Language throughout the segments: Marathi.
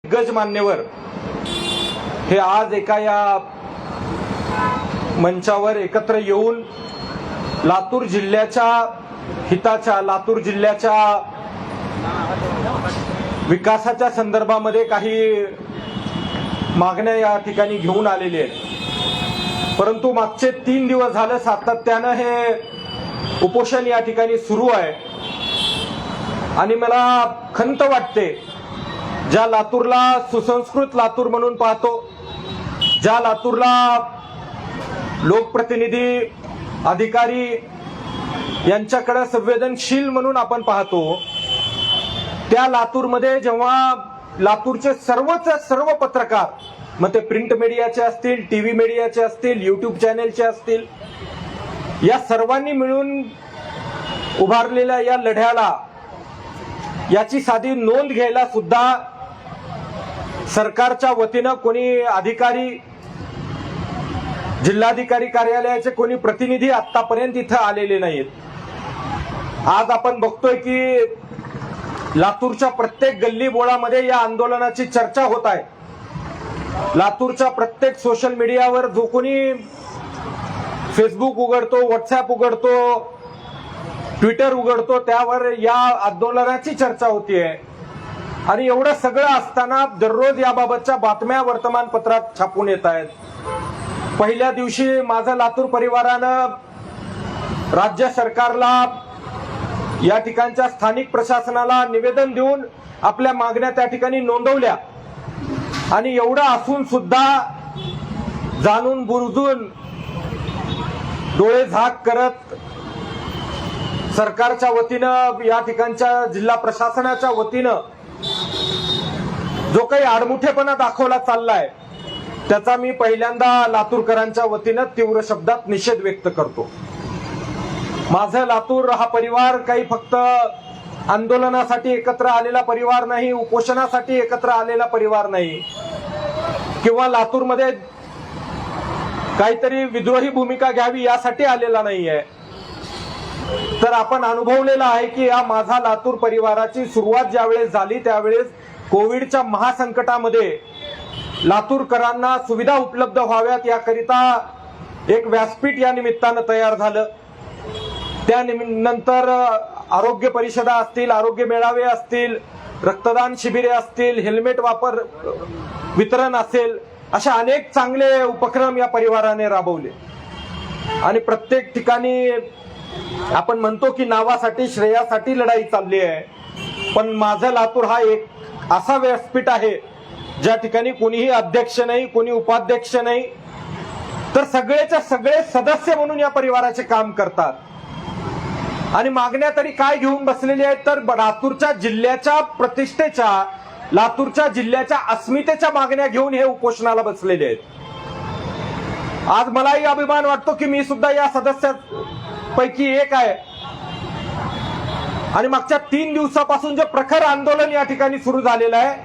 दिग्गज मान्यवर हे आज एका या मंचावर एकत्र येऊन लातूर जिल्ह्याच्या हिताच्या, लातूर जिल्ह्याच्या विकासाच्या संदर्भामध्ये काही मागण्या या ठिकाणी घेऊन आलेले आहेत. परंतु मागचे 3 दिवस झाले सातत्यानं हे उपोषण या ठिकाणी सुरू आहे आणि मला खंत वाटते, ज्या लातूरला सुसंस्कृत लातूर म्हणून पाहतो, ज्या लातूरला लोकप्रतिनिधी, अधिकारी यांच्याकडे संवेदनशील म्हणून आपण पाहतो, त्या लातूरमध्ये जेव्हा लातूरचे सर्व पत्रकार, मग ते प्रिंट मीडियाचे असतील, टीव्ही मीडियाचे असतील, युट्यूब चॅनेलचे असतील, या सर्वांनी मिळून उभारलेल्या या लढ्याला, याची साधी नोंद घ्यायला सुद्धा सरकारच्या वतीनं कोणी अधिकारी, जिल्हाधिकारी कार्यालयाचे कोणी प्रतिनिधी आतापर्यंत इथं आलेले नाहीत. आज आपण बघतोय की लातूरच्या प्रत्येक गल्ली बोळामध्ये या आंदोलनाची चर्चा होत आहे. लातूरच्या प्रत्येक सोशल मीडियावर जो कोणी फेसबुक उघडतो, व्हॉट्सअप उघडतो, ट्विटर उघडतो, त्यावर या आंदोलनाची चर्चा होतीये. आणि एवढं सगळं असताना दररोज याबाबतच्या बातम्या वर्तमानपत्रात छापून येत आहेत. पहिल्या दिवशी माझं लातूर परिवारानं राज्य सरकारला, या ठिकाणच्या स्थानिक प्रशासनाला निवेदन देऊन आपल्या मागण्या त्या ठिकाणी नोंदवल्या. आणि एवढं असून सुद्धा जाणून बुजून डोळे झाक करत सरकारच्या वतीनं, या ठिकाणच्या जिल्हा प्रशासनाच्या वतीनं जो काही आडमुठेपणा दाखवला चाललाय, त्याचा मी पहिल्यांदा लातूरकरांच्या वतीनं तीव्र शब्दात निषेध व्यक्त करतो. माझं लातूर हा परिवार काही फक्त आंदोलनासाठी एकत्र आलेला परिवार नाही, उपोषणासाठी एकत्र आलेला परिवार नाही, किंवा लातूरमध्ये काहीतरी विद्रोही भूमिका घ्यावी यासाठी आलेला नाहीये. तर आपण अनुभवलेलं आहे की या माझा लातूर परिवाराची सुरुवात ज्यावेळेस झाली, त्यावेळेस कोविडच्या महासंकटामध्ये लातूरकरांना सुविधा उपलब्ध व्हाव्यात याकरिता एक व्यासपीठ या निमित्तानं तयार झालं. त्यानंतर आरोग्य परिषदा असतील, आरोग्य मेळावे असतील, रक्तदान शिबिरे असतील, हेल्मेट वापर वितरण असेल, अशा अनेक चांगले उपक्रम या परिवाराने राबवले. आणि प्रत्येक ठिकाणी आपण म्हणतो की नावासाठी, श्रेयासाठी लढाई चालली आहे, पण माझं लातूर हा एक असा व्यासपीठ आहे ज्या ठिकाणी कोणीही अध्यक्ष नाही, कोणी उपाध्यक्ष नाही, तर सगळेच्या सगळे सदस्य म्हणून या परिवाराचे काम करतात. आणि मागण्या तरी काय घेऊन बसलेली आहेत, तर लातूरच्या जिल्ह्याच्या प्रतिष्ठेच्या, लातूरच्या जिल्ह्याच्या अस्मितेच्या मागण्या घेऊन हे उपोषणाला बसलेले आहेत. आज मलाही अभिमान वाटतो की मी सुद्धा या सदस्यांपैकी एक आहे. आणि मागच्या 3 दिवसापासून जे प्रखर आंदोलन या ठिकाणी सुरू झालेलं आहे,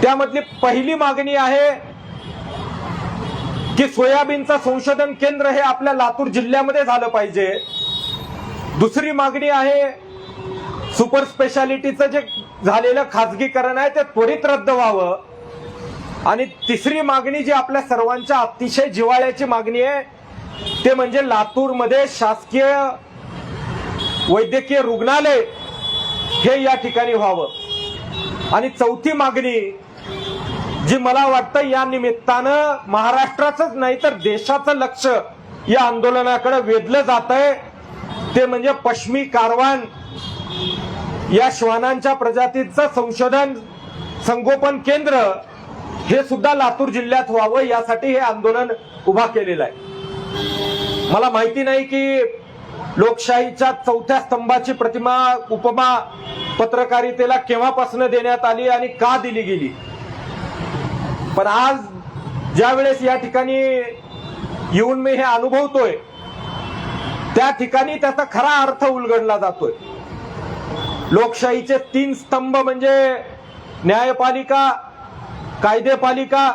त्यामधली पहिली मागणी आहे की सोयाबीनचं संशोधन केंद्र हे आपल्या लातूर जिल्ह्यामध्ये झालं पाहिजे. दुसरी मागणी आहे सुपर स्पेशालिटीचं जे झालेलं खाजगीकरण आहे ते त्वरित रद्द व्हावं. आणि तिसरी मागणी जी आपल्या सर्वांच्या अतिशय जिव्हाळ्याची मागणी आहे, ते म्हणजे लातूरमध्ये शासकीय वैद्यकीय रुग्णालय हे या ठिकाणी व्हावं. आणि चौथी मागणी जी मला वाटतं या निमित्तानं महाराष्ट्राचंच नाही तर देशाचं लक्ष या आंदोलनाकडे वेधलं जात आहे, ते म्हणजे पश्चिमी कारवान या श्वानांच्या प्रजातीचं संशोधन संगोपन केंद्र हे सुद्धा लातूर जिल्ह्यात व्हावं, यासाठी हे आंदोलन उभा केलेलं आहे. मला माहिती नाही की लोकशाहीच्या 4थ्या स्तंभाची प्रतिमा, उपमा पत्रकारितेला केव्हापासून देण्यात आली आणि का दिली गेली, पण आज ज्या वेळेस या ठिकाणी येऊन मी हे अनुभवतोय, त्या ठिकाणी त्याचा खरा अर्थ उलगडला जातोय. लोकशाहीचे 3 स्तंभ म्हणजे न्यायपालिका, कायदेपालिका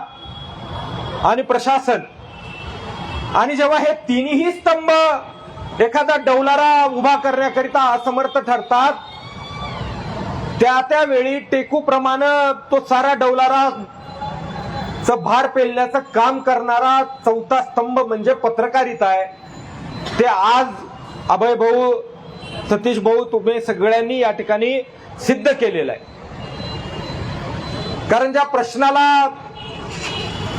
आणि प्रशासन. आणि जेव्हा हे तिन्ही स्तंभ एखादा डौलारा उभा करण्याकरिता असमर्थ ठरतात, त्या वेळी टेकूप्रमाणे तो सारा डौलारा भार पेलण्याचं काम करणारा चौथा स्तंभ म्हणजे पत्रकारिता आहे. ते आज अभय भाऊ, सतीश भाऊ, तुम्ही सगळ्यांनी या ठिकाणी सिद्ध केलेलं आहे. कारण ज्या प्रश्नाला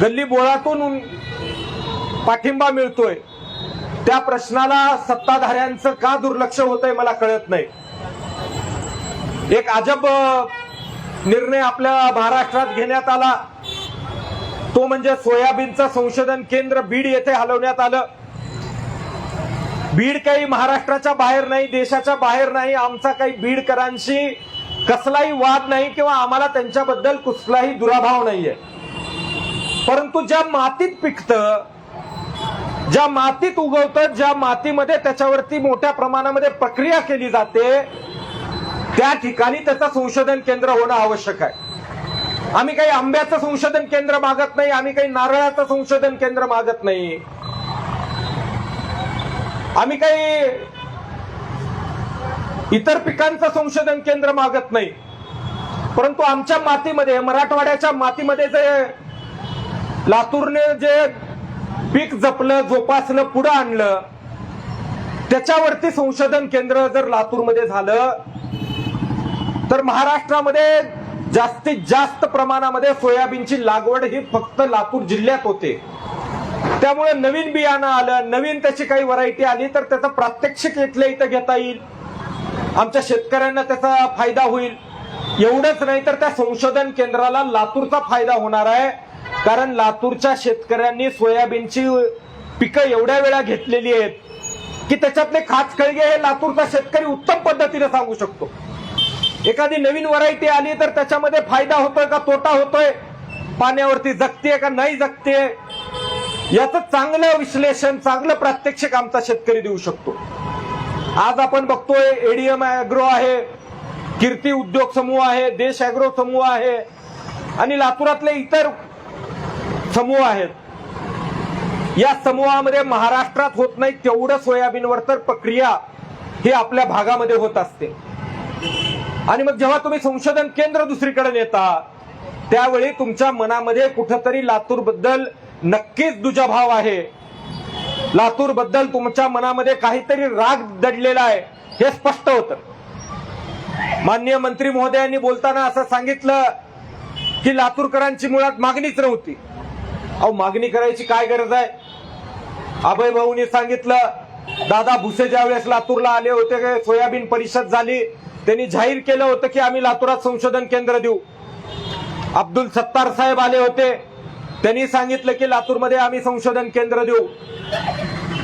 गल्ली बोळातून पाठिंबा मिळतोय त्या प्रश्नाला सत्ताधाऱ्यांचं का दुर्लक्ष होतंय मला कळत नाही. एक अजब निर्णय आपल्या महाराष्ट्रात घेण्यात आला, तो म्हणजे सोयाबीनचं संशोधन केंद्र बीड येथे हलवण्यात आलं. बीड काही महाराष्ट्राच्या बाहेर नाही, देशाच्या बाहेर नाही. आमचा काही बीडकरांशी कसलाही वाद नाही किंवा आम्हाला त्यांच्याबद्दल कुठलाही दुराभाव नाहीये. परंतु ज्या मातीत पिकतं, ज्या मातीत उगवतं, ज्या मातीमध्ये त्याच्यावरती मोठ्या प्रमाणामध्ये प्रक्रिया केली जाते त्या ठिकाणी त्याचं संशोधन केंद्र होणं आवश्यक आहे. आम्ही काही आंब्याचं संशोधन केंद्र मागत नाही, आम्ही काही नारळाचं संशोधन केंद्र मागत नाही, आम्ही काही इतर पिकांचं संशोधन केंद्र मागत नाही. परंतु आमच्या मातीमध्ये, मराठवाड्याच्या मातीमध्ये जे लातूरने जे पीक जपलं, जोपासलं, पुढे आणलं, त्याच्यावरती संशोधन केंद्र जर लातूरमध्ये झालं तर महाराष्ट्रामध्ये जास्तीत जास्त प्रमाणामध्ये सोयाबीनची लागवड ही फक्त लातूर जिल्ह्यात होते. त्यामुळे नवीन बियाणं आलं, नवीन त्याची काही व्हरायटी आली तर त्याचं प्रात्यक्षिक इथल्या इथं घेता येईल, आमच्या शेतकऱ्यांना त्याचा फायदा होईल. एवढंच नाही तर त्या संशोधन केंद्राला लातूरचा फायदा होणार आहे. कारण लातूरच्या शेतकऱ्यांनी सोयाबीनची पिकं एवढ्या वेळा घेतलेली आहेत की त्याच्यातले खाच खळगे हे लातूरचा शेतकरी उत्तम पद्धतीने सांगू शकतो. एखादी नवीन व्हरायटी आली तर त्याच्यामध्ये फायदा होतोय का तोटा होतोय, पाण्यावरती जगतेय का नाही जगतेय, याचं चांगलं विश्लेषण, चांगलं प्रात्यक्षिक आमचा शेतकरी देऊ शकतो. आज आपण बघतोय एडीएम अॅग्रो आहे, कीर्ती उद्योग समूह आहे, देश अॅग्रो समूह आहे आणि लातूरातले इतर समूह आहेत. या समूहामध्ये महाराष्ट्रात होत नाही तेवढं सोयाबीनवर तर प्रक्रिया ही आपल्या भागामध्ये होत असते. आणि मग जेव्हा तुम्ही संशोधन केंद्र दुसरीकडे नेता त्यावेळी तुमच्या मनामध्ये कुठंतरी लातूर बद्दल नक्कीच दुजाभाव आहे, लातूर बद्दल तुमच्या मनामध्ये काहीतरी राग दडलेला आहे हे स्पष्ट होतं. माननीय मंत्री महोदयांनी बोलताना असं सांगितलं की लातूरकरांची मुळात मागणीच नव्हती. अहो, मागणी करायची काय गरज आहे? अभय भाऊनी सांगितलं, दादा भुसे ज्यावेळेस लातूरला आले होते, सोयाबीन परिषद झाली, त्यांनी जाहीर केलं होतं की आम्ही लातूरात संशोधन केंद्र देऊ. अब्दुल सत्तार साहेब आले होते, त्यांनी सांगितलं की लातूरमध्ये आम्ही संशोधन केंद्र देऊ.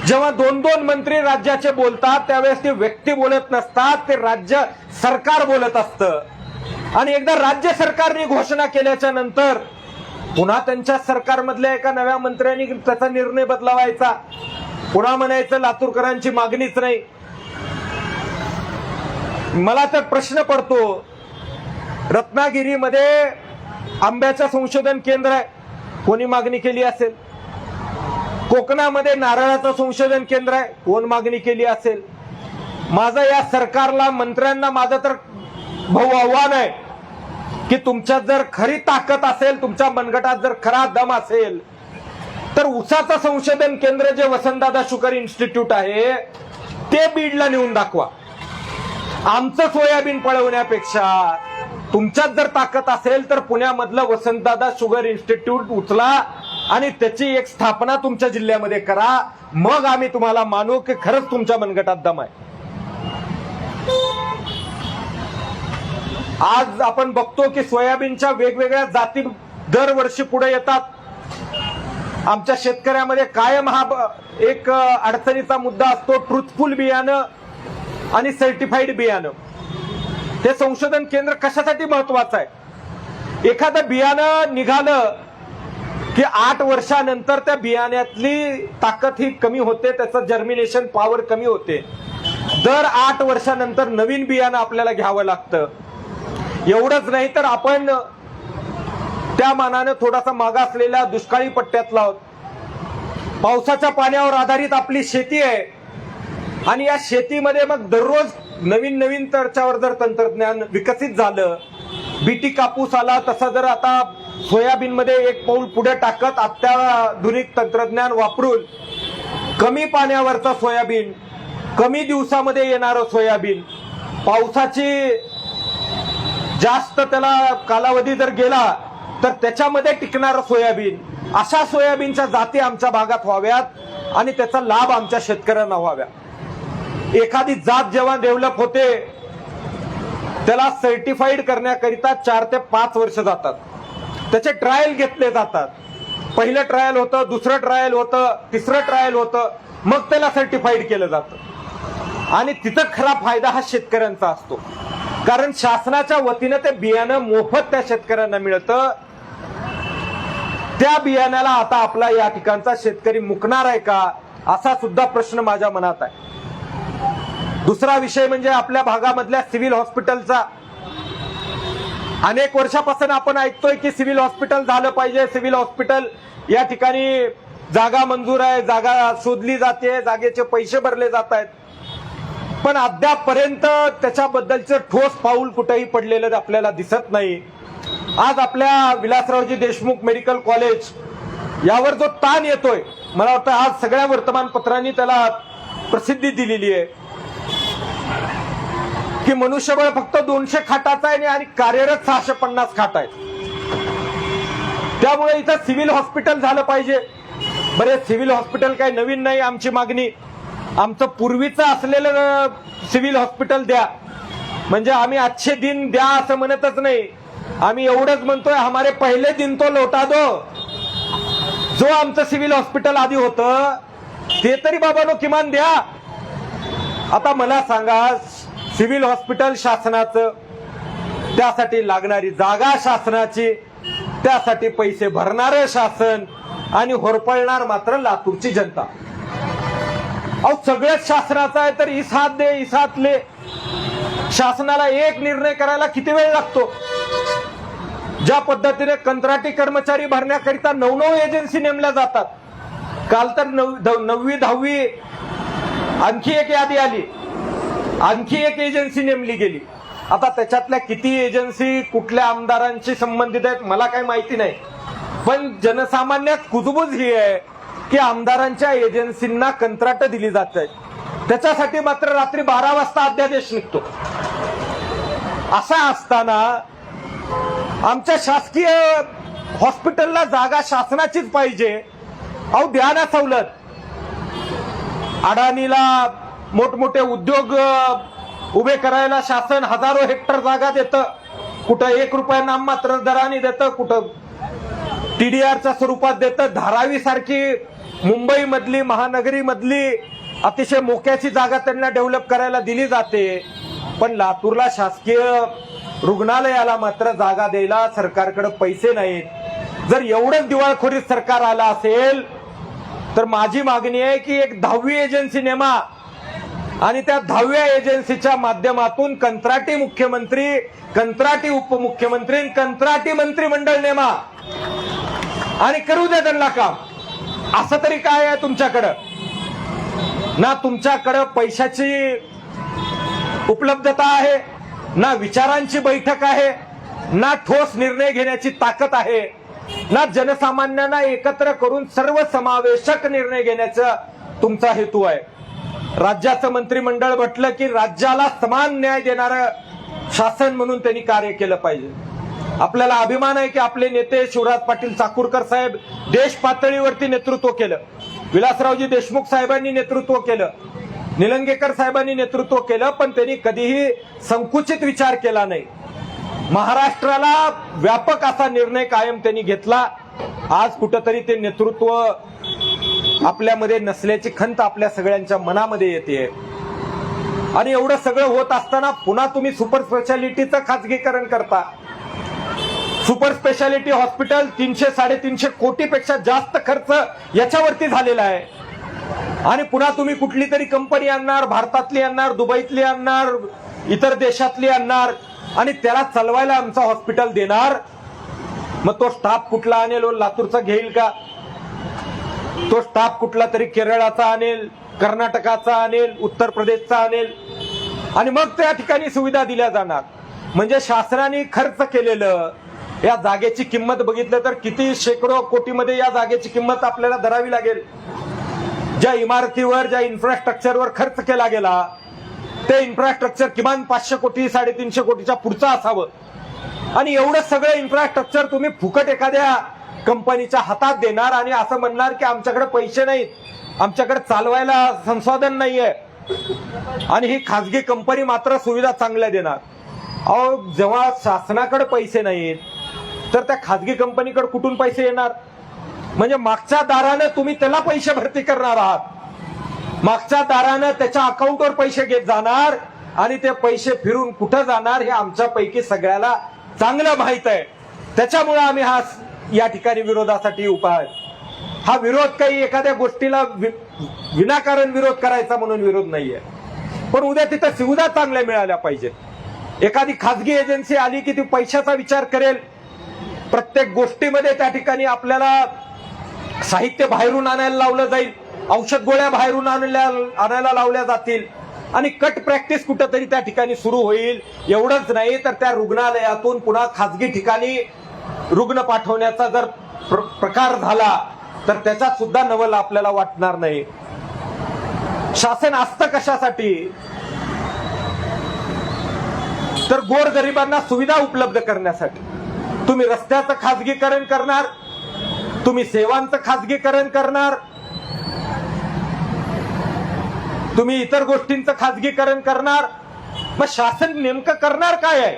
जेव्हा दोन दोन मंत्री राज्याचे बोलतात त्यावेळेस ते व्यक्ती बोलत नसतात, ते राज्य सरकार बोलत असतं. आणि एकदा राज्य सरकारने घोषणा केल्याच्या नंतर पुन्हा त्यांच्या सरकारमधल्या एका नव्या मंत्र्यांनी त्याचा निर्णय बदलावायचा, पुन्हा म्हणायचं लातूरकरांची मागणीच नाही. मला तर प्रश्न पडतो, रत्नागिरीमध्ये आंब्याचं संशोधन केंद्र आहे, कोणी मागणी केली असेल? कोकणामध्ये नारळाचं संशोधन केंद्र आहे, कोण मागणी केली असेल? माझं या सरकारला, मंत्र्यांना माझं तर भाऊ आव्हान आहे की तुमच्यात जर खरी ताकद असेल, तुमच्या मनगटात जर खरा दम असेल तर ऊसाचं संशोधन केंद्र जे वसंतदादा शुगर इन्स्टिट्यूट आहे ते बीडला नेऊन दाखवा. आमचं सोयाबीन पळवण्यापेक्षा तुमच्यात जर ताकद असेल तर पुण्यामधलं वसंतदादा शुगर इन्स्टिट्यूट उचला आणि त्याची एक स्थापना तुमच्या जिल्ह्यामध्ये करा. मग आम्ही तुम्हाला मानू की खरंच तुमच्या मनगटात दम आहे. आज आपण बघतो की सोयाबीनच्या वेगवेगळ्या जाती दरवर्षी पुढे येतात. आमच्या शेतकऱ्यामध्ये कायम हा एक अडचणीचा मुद्दा असतो, ट्रुथफुल बियाणं आणि सर्टिफाईड बियाणं. हे संशोधन केंद्र कशासाठी महत्वाचं आहे? एखादं बियाणं निघालं की 8 वर्षानंतर त्या बियाण्यातली ताकद ही कमी होते, त्याचं जर्मिनेशन पॉवर कमी होते. दर 8 वर्षानंतर नवीन बियाणं आपल्याला घ्यावं लागतं. एवढंच नाही तर आपण त्या मानाने थोडासा मागासलेल्या दुष्काळी पट्ट्यातला आहोत. पावसाच्या पाण्यावर आधारित आपली शेती आहे आणि या शेतीमध्ये मग दररोज नवीन नवीन त्याच्यावर जर तंत्रज्ञान विकसित झालं, बीटी कापूस आला, तसा जर आता सोयाबीन मध्ये एक पाऊल पुढे टाकत अत्याधुनिक तंत्रज्ञान वापरून कमी पाण्यावरचा सोयाबीन, कमी दिवसामध्ये येणारं सोयाबीन, पावसाची जास्त त्याला कालावधी जर गेला तर त्याच्यामध्ये टिकणारं सोयाबीन, अशा सोयाबीनच्या जाती आमच्या भागात व्हाव्यात आणि त्याचा लाभ आमच्या शेतकऱ्यांना व्हाव्या. एखादी जात जेव्हा डेव्हलप होते त्याला सर्टिफाईड करण्याकरिता 4 ते 5 वर्ष जातात. त्याचे ट्रायल घेतले जातात. पहिलं ट्रायल होतं, दुसरं ट्रायल होतं, तिसरं ट्रायल होतं, मग त्याला सर्टिफाईड केलं जातं. आणि तिथं खरा फायदा हा शेतकऱ्यांचा असतो, कारण शासनाच्या वतीनं ते बियाणं मोफत त्या शेतकऱ्यांना मिळतं. त्या बियाण्याला आता आपला या ठिकाणचा शेतकरी मुकणार आहे का, असा सुद्धा प्रश्न माझ्या मनात आहे. दुसरा विषय म्हणजे आपल्या भागामधल्या सिव्हिल हॉस्पिटलचा. अनेक वर्षापासून आपण ऐकतोय की सिव्हिल हॉस्पिटल झालं पाहिजे, सिव्हिल हॉस्पिटल या ठिकाणी जागा मंजूर आहे, जागा शोधली जाते, जागेचे पैसे भरले जात आहेत, पण अद्यापपर्यंत त्याच्याबद्दलचं ठोस पाऊल कुठेही पडलेलं आपल्याला दिसत नाही. आज आपल्या विलासरावजी देशमुख मेडिकल कॉलेज यावर जो ताण येतोय, मला वाटतं आज सगळ्या वर्तमानपत्रांनी त्याला प्रसिद्धी दिलेली आहे की मनुष्यबळ फक्त 200 खाटाचं आहे आणि कार्यरत 650 खाट आहेत. त्यामुळे इथं सिव्हिल हॉस्पिटल झालं पाहिजे. बरे, सिव्हिल हॉस्पिटल काही नवीन नाही आमची मागणी, आमचं पूर्वीचं असलेलं सिव्हिल हॉस्पिटल द्या. म्हणजे आम्ही अच्छे दिन द्या असं म्हणतच नाही, आम्ही एवढंच म्हणतोय हमारे पहिले दिन तो लौटा दो. जो आमचं सिव्हिल हॉस्पिटल आधी होतं ते तरी बाबांनो किमान द्या. आता मला सांगा, सिव्हिल हॉस्पिटल शासनाचं, त्यासाठी लागणारी जागा शासनाची, त्यासाठी पैसे भरणारे शासन आणि होरपळणार मात्र लातूरची जनता. अहो सगळंच शासनाचं आहे तर इसात दे, इसात ले. शासनाला एक निर्णय करायला किती वेळ लागतो? ज्या पद्धतीने कंत्राटी कर्मचारी भरण्याकरिता 9 एजन्सी नेमल्या जातात. काल तर 9वी 10वी आणखी एक यादी आली, आणखी एक एजन्सी नेमली गेली. आता त्याच्यातल्या किती एजन्सी कुठल्या आमदारांशी संबंधित आहेत मला काही माहिती नाही, पण जनसामान्यात कुजबूज ही आहे की आमदारांच्या एजन्सींना कंत्राट दिली जात आहेत, त्याच्यासाठी मात्र रात्री 12 वाजता अध्यादेश निघतो. असा असताना आमच्या शासकीय हॉस्पिटलला जागा शासनाचीच पाहिजे. अहो द्या ना सवलत. अडाणीला मोठमोठे उद्योग उभे करायला शासन हजारो हेक्टर जागा देतं, कुठं 1 रुपया नाममात्र दराने देतं, कुठं टीडीआरच्या स्वरूपात देतं. धारावी सारखी मुंबई मधली, महानगरी मधली अतिशय मोक्याची जागा त्यांना डेव्हलप करायला दिली जाते, पण लातूरला शासकीय रुग्णालयाला मात्र जागा द्यायला सरकारकडे पैसे नाहीत. जर एवढंच दिवाळखोरीत सरकार आला असेल तर माझी मागणी आहे की एक 10वी एजन्सी नेमा आणि त्या 10व्या एजन्सीच्या माध्यमातून कंत्राटी मुख्यमंत्री, कंत्राटी उपमुख्यमंत्री, कंत्राटी मंत्रिमंडळ नेमा आणि करू द्या त्यांना काम. असं तरी काय आहे तुमच्याकडं? ना तुमच्याकडं पैशाची उपलब्धता आहे, ना विचारांची बैठक आहे, ना ठोस निर्णय घेण्याची ताकद आहे, ना जनसामान्यांना एकत्र करून सर्वसमावेशक निर्णय घेण्याचा तुमचा हेतू आहे. राज्याचं मंत्रिमंडळ म्हटलं की राज्याला समान न्याय देणारं शासन म्हणून त्यांनी कार्य केलं पाहिजे. आपल्याला अभिमान आहे की आपले नेते शिवराज पाटील चाकूरकर साहेब देश पातळीवरती नेतृत्व केलं, विलासरावजी देशमुख साहेबांनी नेतृत्व केलं, निलंगेकर साहेबांनी नेतृत्व केलं, पण त्यांनी कधीही संकुचित विचार केला नाही. महाराष्ट्राला व्यापक असा निर्णय कायम त्यांनी घेतला. आज कुठंतरी ते नेतृत्व आपल्यामध्ये नसल्याची खंत आपल्या सगळ्यांच्या मनामध्ये येते. आणि एवढं सगळं होत असताना पुन्हा तुम्ही सुपर स्पेशालिटीचं खासगीकरण करता. सुपर स्पेशालिटी हॉस्पिटल 300-350 कोटीपेक्षा जास्त खर्च याच्यावरती झालेला आहे. आणि पुन्हा तुम्ही कुठली तरी कंपनी आणणार, भारतातली आणणार, दुबईतली आणणार, इतर देशातली आणणार आणि त्याला चालवायला आमचं हॉस्पिटल देणार. मग तो स्टाफ कुठला आणेल? लातूरचा घेईल का? तो स्टाफ कुठला तरी केरळाचा आणेल, कर्नाटकाचा आणेल, उत्तर प्रदेशचा आणेल. आणि मग त्या ठिकाणी सुविधा दिल्या जाणार. म्हणजे शासनाने खर्च केलेलं या जागेची किंमत बघितलं तर किती शेकडो कोटीमध्ये या जागेची किंमत आपल्याला धरावी लागेल. ज्या इमारतीवर ज्या इन्फ्रास्ट्रक्चरवर खर्च केला गेला ते इन्फ्रास्ट्रक्चर किमान 500 कोटी 350 कोटीच्या पुढचं असावं. आणि एवढं सगळं इन्फ्रास्ट्रक्चर तुम्ही फुकट एखाद्या कंपनीच्या हातात देणार आणि असं म्हणणार की आमच्याकडे पैसे नाहीत, आमच्याकडे चालवायला संसाधन नाहीये, आणि ही खासगी कंपनी मात्र सुविधा चांगल्या देणार. अहो, जेव्हा शासनाकडे पैसे नाहीत तर त्या खासगी कंपनीकडे कुठून पैसे येणार? म्हणजे मागच्या दारानं तुम्ही त्याला पैसे भरती करणार आहात, मागच्या दारानं त्याच्या अकाउंटवर पैसे घेत जाणार आणि ते पैसे फिरून कुठं जाणार हे आमच्यापैकी सगळ्याला चांगलं माहित आहे. त्याच्यामुळे आम्ही हा या ठिकाणी विरोधासाठी उभा आहे. हा विरोध काही एखाद्या गोष्टीला विनाकारण विरोध करायचा म्हणून विरोध नाहीये, पण उद्या तिथं सुविधा चांगल्या मिळाल्या पाहिजेत. एखादी खासगी एजन्सी आली की ती पैशाचा विचार करेल, प्रत्येक गोष्टीमध्ये त्या ठिकाणी आपल्याला साहित्य बाहेरून आणायला लावलं जाईल, औषध गोळ्या बाहेरून आणायला लावल्या जातील आणि कट प्रॅक्टिस कुठंतरी त्या ठिकाणी सुरू होईल. एवढंच नाही तर त्या रुग्णालयातून पुन्हा खासगी ठिकाणी रुग्ण पाठवण्याचा जर प्रकार झाला तर त्याच्यात सुद्धा नवल आपल्याला वाटणार नाही. शासन असतं कशासाठी? तर गोरगरिबांना सुविधा उपलब्ध करण्यासाठी. तुम्ही रस्त्याचं खासगीकरण करणार, तुम्ही सेवांचं खासगीकरण करणार, तुम्ही इतर गोष्टींचं खासगीकरण करणार. मग शासन नेमकं करणार काय आहे?